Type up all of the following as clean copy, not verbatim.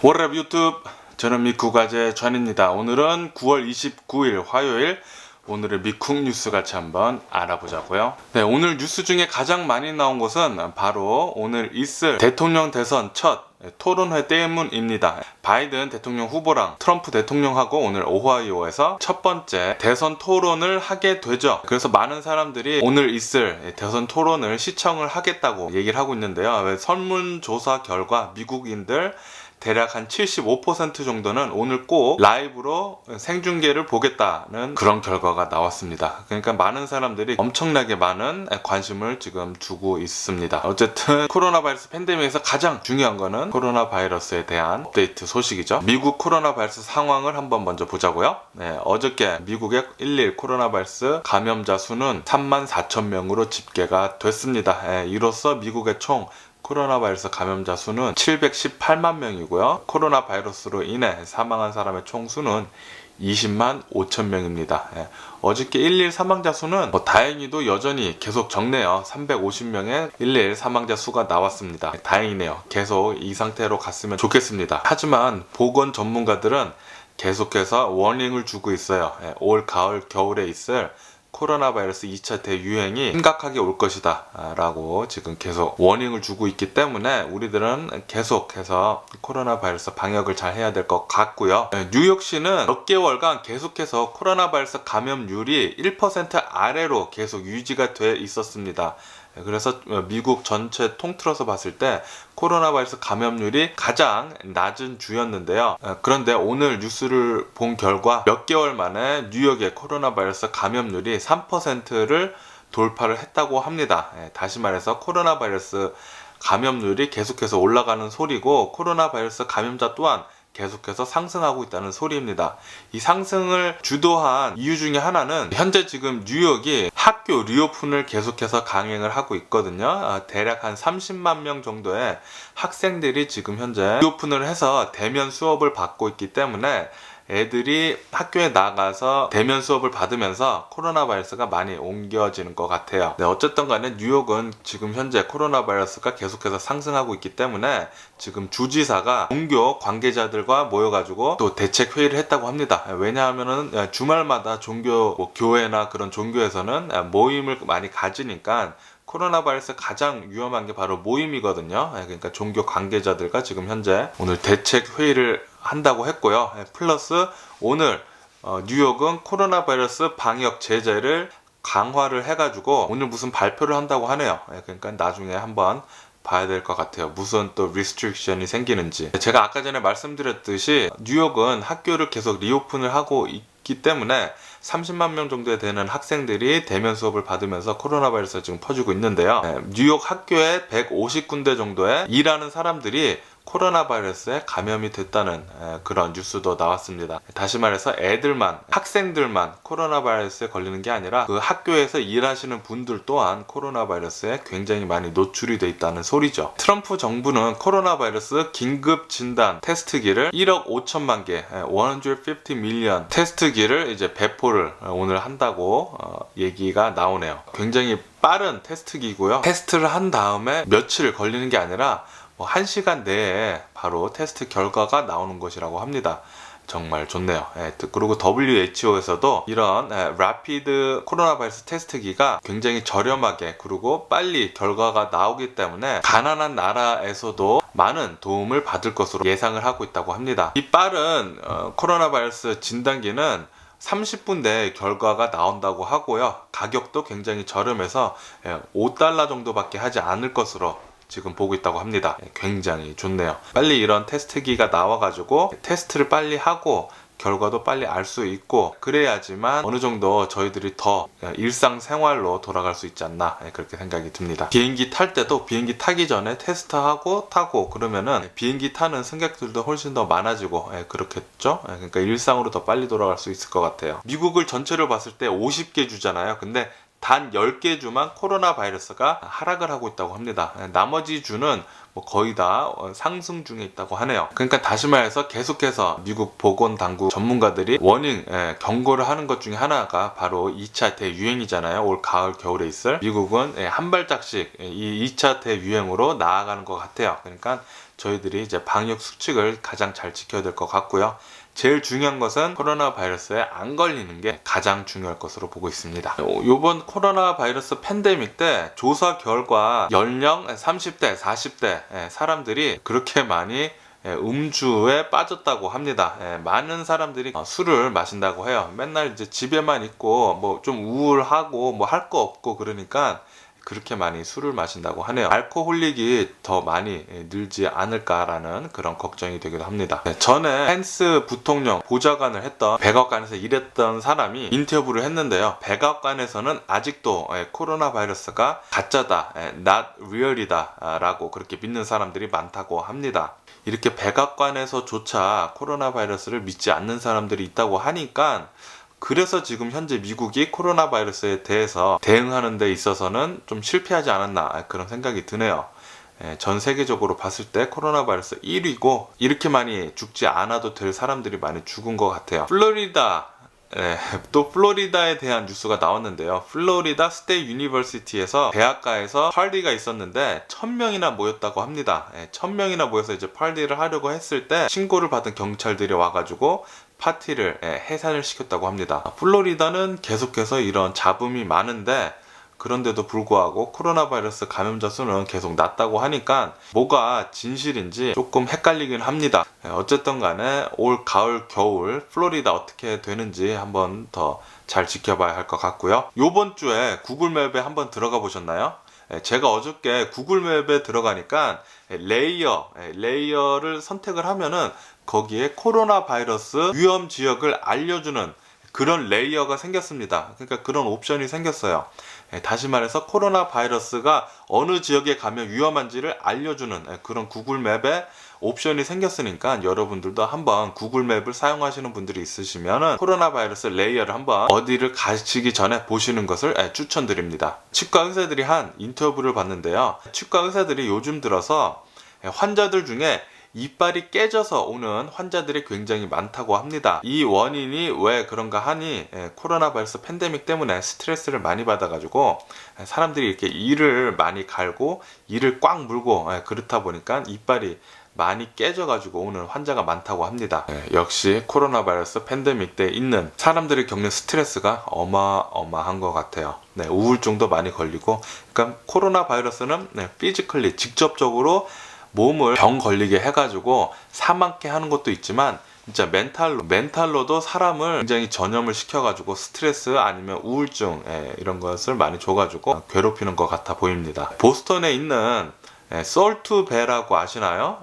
월요일 유튜브, 저는 미국아재 전입니다. 오늘은 9월 29일 화요일, 오늘의 미국 뉴스 같이 한번 알아보자고요. 네, 오늘 뉴스 중에 가장 많이 나온 것은 바로 오늘 있을 대통령 대선 첫 토론회 때문입니다. 바이든 대통령 후보랑 트럼프 대통령하고 오늘 오하이오에서 첫 번째 대선 토론을 하게 되죠. 그래서 많은 사람들이 오늘 있을 대선 토론을 시청을 하겠다고 얘기를 하고 있는데요. 설문조사 결과 미국인들 대략 한 75% 정도는 오늘 꼭 라이브로 생중계를 보겠다는 그런 결과가 나왔습니다. 그러니까 많은 사람들이 엄청나게 많은 관심을 지금 두고 있습니다. 어쨌든 코로나 바이러스 팬데믹에서 가장 중요한 거는 코로나 바이러스에 대한 업데이트 소식이죠. 미국 코로나 바이러스 상황을 한번 먼저 보자고요. 네, 어저께 미국의 1일 코로나 바이러스 감염자 수는 34,000명으로 집계가 됐습니다. 이로써 미국의 총 코로나 바이러스 감염자 수는 718만 명이고요. 코로나 바이러스로 인해 사망한 사람의 총수는 20만 5천 명입니다. 어저께 1일 사망자 수는 다행히도 여전히 계속 적네요. 350명의 1일 사망자 수가 나왔습니다. 다행이네요. 계속 이 상태로 갔으면 좋겠습니다. 하지만 보건 전문가들은 계속해서 워닝을 주고 있어요. 올 가을 겨울에 있을 코로나 바이러스 2차 대유행이 심각하게 올 것이다 라고 지금 계속 워닝을 주고 있기 때문에 우리들은 계속해서 코로나 바이러스 방역을 잘 해야 될 것 같고요. 뉴욕시는 몇 개월간 계속해서 코로나 바이러스 감염률이 1% 아래로 계속 유지가 돼 있었습니다. 그래서 미국 전체 통틀어서 봤을 때 코로나 바이러스 감염률이 가장 낮은 주였는데요. 그런데 오늘 뉴스를 본 결과 몇 개월 만에 뉴욕의 코로나 바이러스 감염률이 3%를 돌파를 했다고 합니다. 다시 말해서 코로나 바이러스 감염률이 계속해서 올라가는 소리고 코로나 바이러스 감염자 또한 계속해서 상승하고 있다는 소리입니다. 이 상승을 주도한 이유 중에 하나는 현재 지금 뉴욕이 학교 리오픈을 계속해서 강행을 하고 있거든요. 대략 한 30만 명 정도의 학생들이 지금 현재 리오픈을 해서 대면 수업을 받고 있기 때문에 애들이 학교에 나가서 대면 수업을 받으면서 코로나 바이러스가 많이 옮겨지는 것 같아요. 네, 어쨌든 간에 뉴욕은 지금 현재 코로나 바이러스가 계속해서 상승하고 있기 때문에 지금 주지사가 종교 관계자들과 모여가지고 또 대책 회의를 했다고 합니다. 왜냐하면은 주말마다 종교 교회나 그런 종교에서는 모임을 많이 가지니까 코로나 바이러스 가장 위험한 게 바로 모임이거든요. 그러니까 종교 관계자들과 지금 현재 오늘 대책 회의를 한다고 했고요. 플러스 오늘 뉴욕은 코로나 바이러스 방역 제재를 강화를 해가지고 오늘 무슨 발표를 한다고 하네요. 그러니까 나중에 한번 봐야 될 것 같아요. 무슨 또 리스트릭션이 생기는지. 제가 아까 전에 말씀드렸듯이 뉴욕은 학교를 계속 리오픈을 하고 있기 때문에 30만 명 정도 되는 학생들이 대면 수업을 받으면서 코로나 바이러스가 지금 퍼지고 있는데요. 뉴욕 학교에 150군데 정도의 일하는 사람들이 코로나 바이러스에 감염이 됐다는 그런 뉴스도 나왔습니다. 다시 말해서 애들만, 학생들만 코로나 바이러스에 걸리는 게 아니라 그 학교에서 일하시는 분들 또한 코로나 바이러스에 굉장히 많이 노출이 돼 있다는 소리죠. 트럼프 정부는 코로나 바이러스 긴급 진단 테스트기를 1억 5천만 개, 150 밀리언 테스트기를 이제 배포를 오늘 한다고 얘기가 나오네요. 굉장히 빠른 테스트기고요. 테스트를 한 다음에 며칠 걸리는 게 아니라 1시간 내에 바로 테스트 결과가 나오는 것이라고 합니다. 정말 좋네요. 그리고 WHO에서도 이런 라피드 코로나 바이러스 테스트기가 굉장히 저렴하게 그리고 빨리 결과가 나오기 때문에 가난한 나라에서도 많은 도움을 받을 것으로 예상을 하고 있다고 합니다. 이 빠른 코로나 바이러스 진단기는 30분 내에 결과가 나온다고 하고요. 가격도 굉장히 저렴해서 $5 정도밖에 하지 않을 것으로 지금 보고 있다고 합니다. 굉장히 좋네요. 빨리 이런 테스트기가 나와가지고 테스트를 빨리 하고 결과도 빨리 알 수 있고 그래야지만 어느 정도 저희들이 더 일상생활로 돌아갈 수 있지 않나 그렇게 생각이 듭니다. 비행기 탈 때도 비행기 타기 전에 테스트하고 타고 그러면은 비행기 타는 승객들도 훨씬 더 많아지고 그렇겠죠. 그러니까 일상으로 더 빨리 돌아갈 수 있을 것 같아요. 미국을 전체를 봤을 때 50개 주잖아요. 근데 단 10개 주만 코로나 바이러스가 하락을 하고 있다고 합니다. 나머지 주는 거의 다 상승 중에 있다고 하네요. 그러니까 다시 말해서 계속해서 미국 보건당국 전문가들이 워닝, 경고를 하는 것 중에 하나가 바로 2차 대유행이잖아요. 올 가을 겨울에 있을. 미국은 한 발짝씩 이 2차 대유행으로 나아가는 것 같아요. 그러니까 저희들이 이제 방역 수칙을 가장 잘 지켜야 될 것 같고요. 제일 중요한 것은 코로나 바이러스에 안 걸리는 게 가장 중요할 것으로 보고 있습니다. 이번 코로나 바이러스 팬데믹 때 조사 결과 연령 30대, 40대 사람들이 그렇게 많이 음주에 빠졌다고 합니다. 많은 사람들이 술을 마신다고 해요. 맨날 이제 집에만 있고 뭐 좀 우울하고 뭐 할 거 없고 그러니까 그렇게 많이 술을 마신다고 하네요. 알코올릭이 더 많이 늘지 않을까라는 그런 걱정이 되기도 합니다. 전에 펜스 부통령 보좌관을 했던 백악관에서 일했던 사람이 인터뷰를 했는데요. 백악관에서는 아직도 코로나 바이러스가 가짜다, not real이다 라고 그렇게 믿는 사람들이 많다고 합니다. 이렇게 백악관에서조차 코로나 바이러스를 믿지 않는 사람들이 있다고 하니까 그래서 지금 현재 미국이 코로나 바이러스에 대해서 대응하는 데 있어서는 좀 실패하지 않았나 그런 생각이 드네요. 전 세계적으로 봤을 때 코로나 바이러스 1위고 이렇게 많이 죽지 않아도 될 사람들이 많이 죽은 것 같아요. 플로리다 또 플로리다에 대한 뉴스가 나왔는데요. 플로리다 스테이트 유니버시티에서 대학가에서 파티가 있었는데 1000명이나 모였다고 합니다. 1000명이나 모여서 이제 파티를 하려고 했을 때 신고를 받은 경찰들이 와가지고 파티를 해산을 시켰다고 합니다. 플로리다는 계속해서 이런 잡음이 많은데 그런데도 불구하고 코로나 바이러스 감염자 수는 계속 낮다고 하니까 뭐가 진실인지 조금 헷갈리긴 합니다. 어쨌든 간에 올 가을 겨울 플로리다 어떻게 되는지 한번 더 잘 지켜봐야 할 것 같고요. 요번 주에 구글맵에 한번 들어가 보셨나요? 제가 어저께 구글맵에 들어가니까 레이어를 선택을 하면은 거기에 코로나 바이러스 위험 지역을 알려주는 그런 레이어가 생겼습니다. 그러니까 그런 옵션이 생겼어요. 다시 말해서 코로나 바이러스가 어느 지역에 가면 위험한지를 알려주는 그런 구글맵에 옵션이 생겼으니까 여러분들도 한번 구글맵을 사용하시는 분들이 있으시면 코로나 바이러스 레이어를 한번 어디를 가시기 전에 보시는 것을 추천드립니다. 치과 의사들이 한 인터뷰를 봤는데요. 치과 의사들이 요즘 들어서 환자들 중에 이빨이 깨져서 오는 환자들이 굉장히 많다고 합니다. 이 원인이 왜 그런가 하니 코로나 바이러스 팬데믹 때문에 스트레스를 많이 받아가지고 사람들이 이렇게 이를 많이 갈고 이를 꽉 물고 그렇다 보니까 이빨이 많이 깨져가지고 오는 환자가 많다고 합니다. 역시 코로나 바이러스 팬데믹 때 있는 사람들이 겪는 스트레스가 어마어마한 것 같아요. 우울증도 많이 걸리고 그러니까 코로나 바이러스는 피지컬리 직접적으로 몸을 병 걸리게 해가지고 사망케 하는 것도 있지만 진짜 멘탈로도 사람을 굉장히 전염을 시켜가지고 스트레스 아니면 우울증 이런 것을 많이 줘가지고 괴롭히는 것 같아 보입니다. 보스턴에 있는 솔트배라고 아시나요?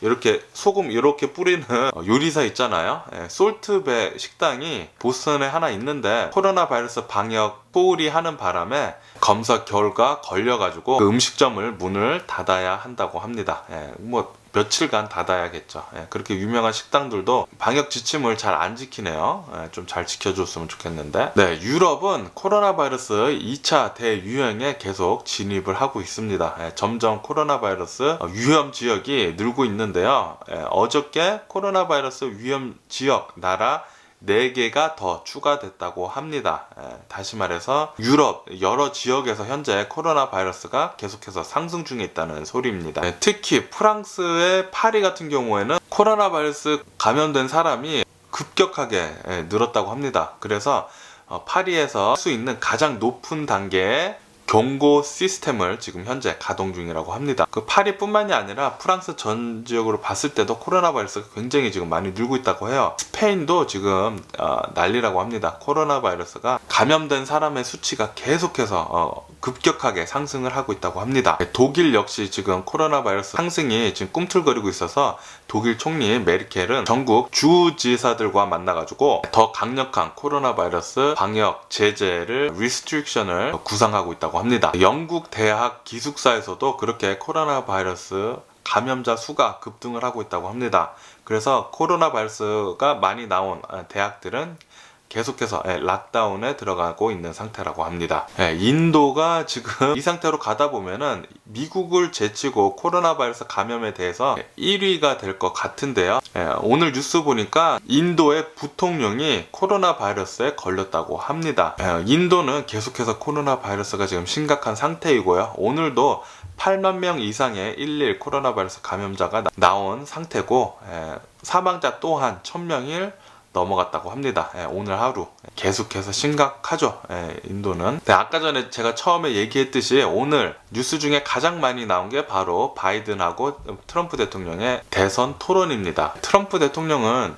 이렇게 소금 이렇게 뿌리는 요리사 있잖아요. 솔트배 식당이 보스턴에 하나 있는데 코로나 바이러스 방역 소홀히 하는 바람에 검사 결과 걸려가지고 그 음식점을 문을 닫아야 한다고 합니다. 뭐 며칠간 닫아야겠죠. 그렇게 유명한 식당들도 방역 지침을 잘 안 지키네요. 좀 잘 지켜줬으면 좋겠는데. 유럽은 코로나 바이러스 2차 대유행에 계속 진입을 하고 있습니다. 점점 코로나 바이러스 위험 지역이 늘고 있는데요. 어저께 코로나 바이러스 위험 지역 나라 4개가 더 추가됐다고 합니다. 다시 말해서 유럽 여러 지역에서 현재 코로나 바이러스가 계속해서 상승 중에 있다는 소리입니다. 특히 프랑스의 파리 같은 경우에는 코로나 바이러스 감염된 사람이 급격하게 늘었다고 합니다. 그래서 파리에서 할 수 있는 가장 높은 단계의 경고 시스템을 지금 현재 가동 중이라고 합니다. 그 파리뿐만이 아니라 프랑스 전 지역으로 봤을 때도 코로나 바이러스가 굉장히 지금 많이 늘고 있다고 해요. 스페인도 지금 난리라고 합니다. 코로나 바이러스가 감염된 사람의 수치가 계속해서 급격하게 상승을 하고 있다고 합니다. 독일 역시 지금 코로나 바이러스 상승이 지금 꿈틀거리고 있어서 독일 총리 메르켈은 전국 주지사들과 만나가지고 더 강력한 코로나 바이러스 방역 제재를 리스트릭션을 구상하고 있다고 합니다. 영국 대학 기숙사에서도 그렇게 코로나 바이러스 감염자 수가 급등을 하고 있다고 합니다. 그래서 코로나 바이러스가 많이 나온 대학들은 계속해서 락다운에 들어가고 있는 상태라고 합니다. 인도가 지금 이 상태로 가다 보면은 미국을 제치고 코로나 바이러스 감염에 대해서 1위가 될 것 같은데요. 오늘 뉴스 보니까 인도의 부통령이 코로나 바이러스에 걸렸다고 합니다. 인도는 계속해서 코로나 바이러스가 지금 심각한 상태이고요. 오늘도 8만 명 이상의 119 코로나 바이러스 감염자가 나온 상태고, 사망자 또한 1000명을 넘어갔다고 합니다. 오늘 하루 계속해서 심각하죠. 인도는. 아까 전에 제가 처음에 얘기했듯이 오늘 뉴스 중에 가장 많이 나온 게 바로 바이든하고 트럼프 대통령의 대선 토론입니다. 트럼프 대통령은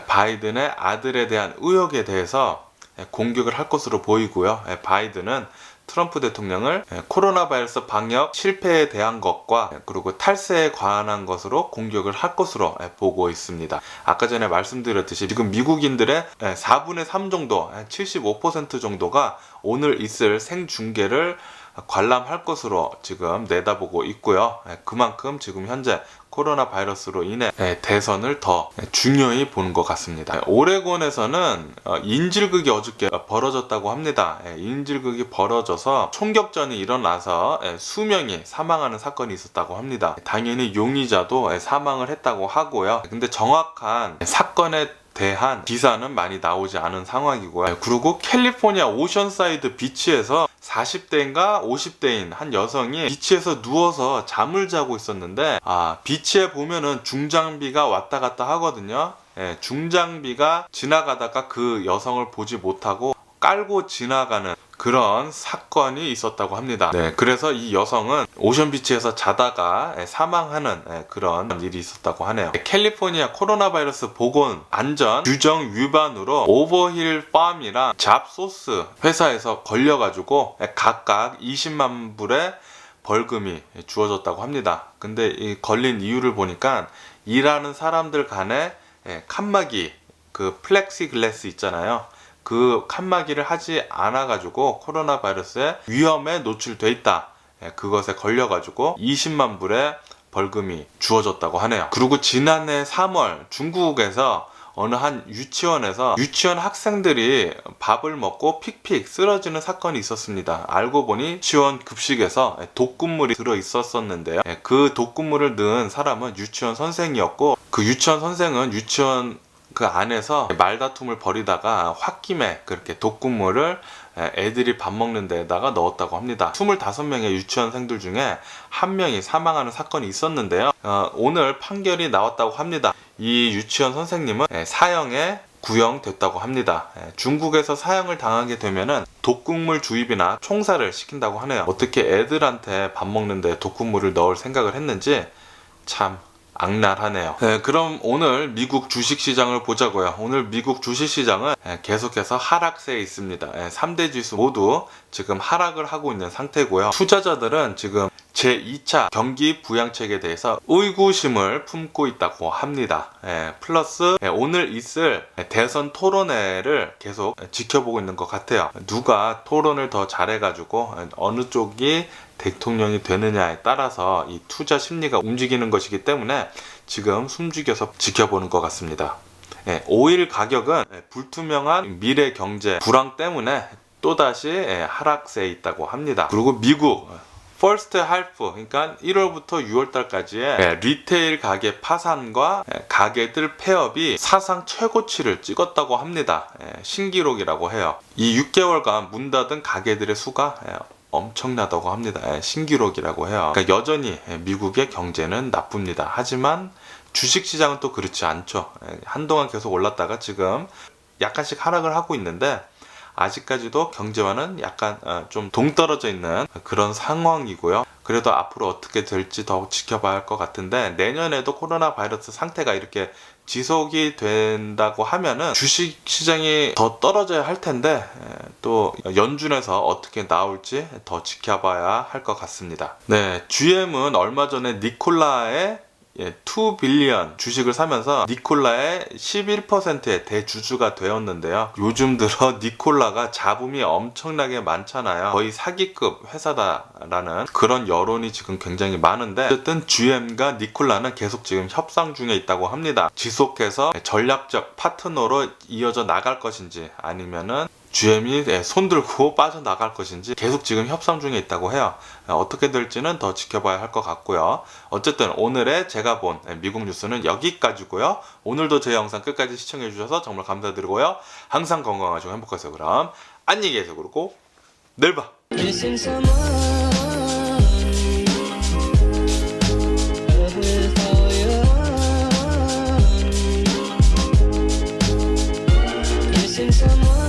바이든의 아들에 대한 의혹에 대해서 공격을 할 것으로 보이고요. 바이든은 트럼프 대통령을 코로나 바이러스 방역 실패에 대한 것과 그리고 탈세에 관한 것으로 공격을 할 것으로 보고 있습니다. 아까 전에 말씀드렸듯이 지금 미국인들의 4분의 3 정도, 75% 정도가 오늘 있을 생중계를 관람할 것으로 지금 내다보고 있고요. 그만큼 지금 현재 코로나 바이러스로 인해 대선을 더 중요히 보는 것 같습니다. 오레곤에서는 인질극이 어저께 벌어졌다고 합니다. 인질극이 벌어져서 총격전이 일어나서 수명이 사망하는 사건이 있었다고 합니다. 당연히 용의자도 사망을 했다고 하고요. 근데 정확한 사건에 대한 기사는 많이 나오지 않은 상황이고요. 그리고 캘리포니아 오션사이드 비치에서 40대인가 50대인 한 여성이 비치에서 누워서 잠을 자고 있었는데, 비치에 보면은 중장비가 왔다 갔다 하거든요. 중장비가 지나가다가 그 여성을 보지 못하고 깔고 지나가는 그런 사건이 있었다고 합니다. 그래서 이 여성은 오션비치에서 자다가 사망하는 그런 일이 있었다고 하네요. 캘리포니아 코로나 바이러스 보건 안전 규정 위반으로 오버힐 팜이랑 잡소스 회사에서 걸려가지고 각각 20만 불의 벌금이 주어졌다고 합니다. 근데 이 걸린 이유를 보니까 일하는 사람들 간에 칸막이, 그 플렉시글라스 있잖아요. 그 칸막이를 하지 않아가지고 코로나 바이러스의 위험에 노출돼 있다. 그것에 걸려가지고 20만 불의 벌금이 주어졌다고 하네요. 그리고 지난해 3월 중국에서 어느 한 유치원에서 유치원 학생들이 밥을 먹고 픽픽 쓰러지는 사건이 있었습니다. 알고 보니 유치원 급식에서 독극물이 들어있었는데요. 그 독극물을 넣은 사람은 유치원 선생이었고, 그 유치원 선생은 유치원 그 안에서 말다툼을 벌이다가 홧김에 그렇게 독극물을 애들이 밥 먹는 데다가 넣었다고 합니다. 25명의 유치원생들 중에 한 명이 사망하는 사건이 있었는데요. 오늘 판결이 나왔다고 합니다. 이 유치원 선생님은 사형에 구형됐다고 합니다. 중국에서 사형을 당하게 되면은 독극물 주입이나 총살을 시킨다고 하네요. 어떻게 애들한테 밥 먹는데 독극물을 넣을 생각을 했는지 참 악랄하네요. 그럼 오늘 미국 주식시장을 보자고요. 오늘 미국 주식시장은 계속해서 하락세에 있습니다. 3대 지수 모두 지금 하락을 하고 있는 상태고요. 투자자들은 지금 제2차 경기 부양책에 대해서 의구심을 품고 있다고 합니다. 플러스 오늘 있을 대선 토론회를 계속 지켜보고 있는 것 같아요. 누가 토론을 더 잘해가지고 어느 쪽이 대통령이 되느냐에 따라서 이 투자 심리가 움직이는 것이기 때문에 지금 숨죽여서 지켜보는 것 같습니다. 오일 가격은 불투명한 미래 경제 불황 때문에 또다시 하락세에 있다고 합니다. 그리고 미국 퍼스트 할프, 그러니까 1월부터 6월달까지의 리테일 가게 파산과 가게들 폐업이 사상 최고치를 찍었다고 합니다. 신기록이라고 해요. 이 6개월간 문 닫은 가게들의 수가 엄청나다고 합니다. 신기록이라고 해요. 그러니까 여전히 미국의 경제는 나쁩니다. 하지만 주식시장은 또 그렇지 않죠. 한동안 계속 올랐다가 지금 약간씩 하락을 하고 있는데 아직까지도 경제와는 약간 좀 동떨어져 있는 그런 상황이고요. 그래도 앞으로 어떻게 될지 더 지켜봐야 할 것 같은데, 내년에도 코로나 바이러스 상태가 이렇게 지속이 된다고 하면은 주식시장이 더 떨어져야 할 텐데, 또 연준에서 어떻게 나올지 더 지켜봐야 할 것 같습니다. GM은 얼마 전에 니콜라의 2 빌리언 주식을 사면서 니콜라의 11%의 대주주가 되었는데요. 요즘 들어 니콜라가 잡음이 엄청나게 많잖아요. 거의 사기급 회사다라는 그런 여론이 지금 굉장히 많은데, 어쨌든 GM과 니콜라는 계속 지금 협상 중에 있다고 합니다. 지속해서 전략적 파트너로 이어져 나갈 것인지 아니면은 GM이 손들고 빠져나갈 것인지 계속 지금 협상 중에 있다고 해요. 어떻게 될지는 더 지켜봐야 할 것 같고요. 어쨌든 오늘의 제가 본 미국 뉴스는 여기까지고요. 오늘도 제 영상 끝까지 시청해 주셔서 정말 감사드리고요. 항상 건강하시고 행복하세요. 그럼 안녕히 계세요. 그리고 내일 봐. someone